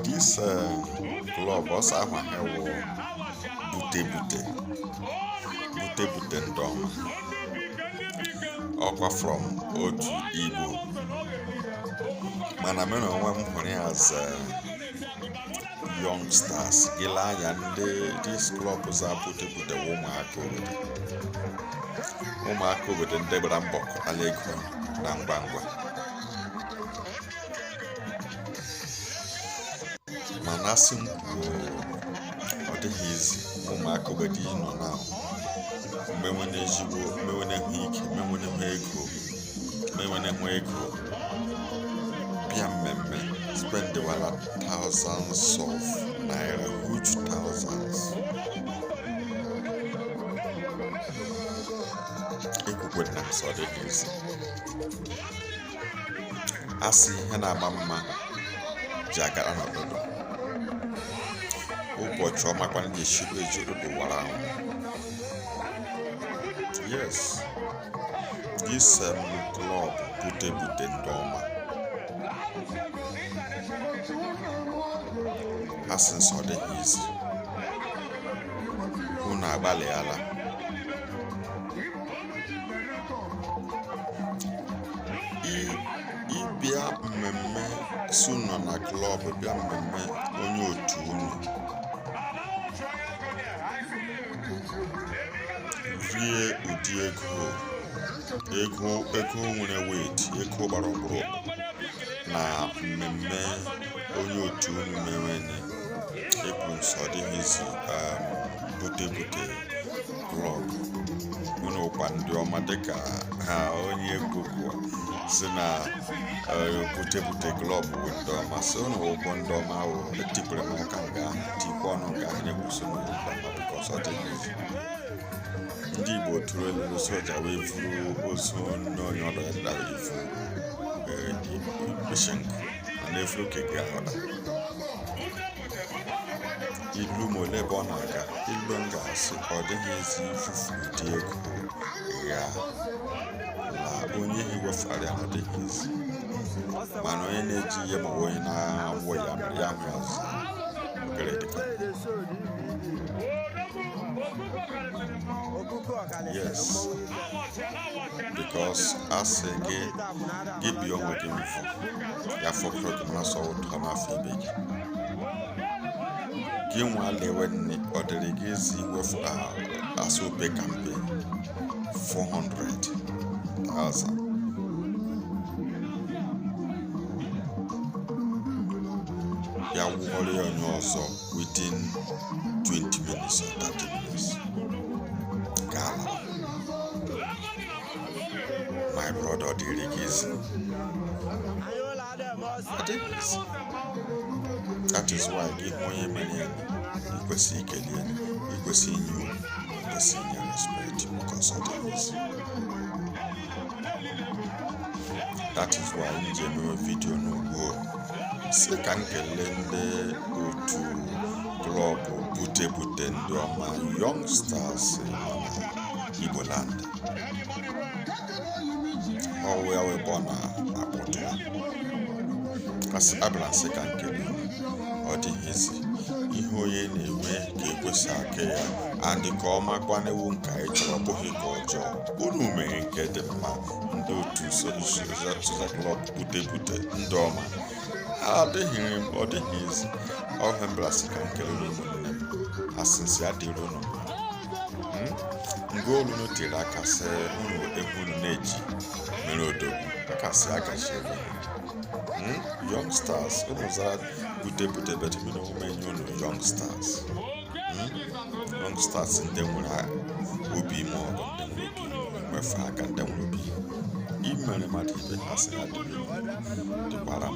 This club also have Bute Bute Ndoma. Okwa from Otu Igbo. Man, I mean, when as youngsters, and this club was a Bute Bute Woman with the Debra Allegro Nambangwa. Manasim or the his Omako Bedino now. Memonejibo, Memonehick, Memonemego, Piameme, spend the thousands of naira, huge thousands. Equipment, so the his. Asi Hena Mamma Jaga Anodo. Watch all my quality should be around. Yes, this club Bute Bute Ndoma hasn't saw the easy. Una Baleala. Ibia meme soon on a club, Bia meme on your tune. Vie udi ego nwere weight ego barobro na mmemme onye otu mmewene ekwunso dị hizi Bute Bute club unu kwa ndị ọma dịka ha onye gbugbo si na Bute Bute club ndị ọma so unu ụkwụ ndị ọma ahụ etipụrụ m ụka nga tikwa ọnụ nga na-ekwuso n'ụkwụ because ọ dị hizi ndị Igbo tụrụ elu soja wee vuru ozu n'onye ọrụ ya dara ifu ikpeshenku ma na-efuru keke ahụda ilu ma ole ebe ọ na-aga ilu m ga-asị ọ dịghị ezi ifufu ụdị ego ya na onye hiwefara ya na ọdịghị ezi mana onye na-eji ihe ma onye na-awụ ya mere ya ahụ ya azụ obere dịka yes, because as a give you what you for. Ya for program so to na fibe. Give one lewen or the legacy with as open campaign 400,000. Ya worry on also within 20 minutes or 30 minutes. My brother Derek is that is why I give more money equal senior respect because of this. That is why I need a video no go. Second calendar go to club Bute Bute Ndoma youngsters in Igbo land. How we are born Abuja. As Abraham second calendar or the easy. Ihoye na-enwe ka ekwesị aka ya and ka ọma gbanewu nka ịchọrọ bụghị ka ọjọọ unu mere nke dị mma ndị otu soja club Bute Bute Ndoma adịghị ọ dịghị ezi ọhịa mbrasị ka nkele ụmụnne m asịnsị adịrị unu mgbe olu tere aka sị unu egwu unu na-eji mere odogwu akasị agachiri youngsters unu zara Bute Bute betimino umenye unu youngsters ndị nwere obi ime ọgọ ndị nwere obi mmefe aka ndị nwere obi imere mmadụ ibe ha sị ya dịkwara m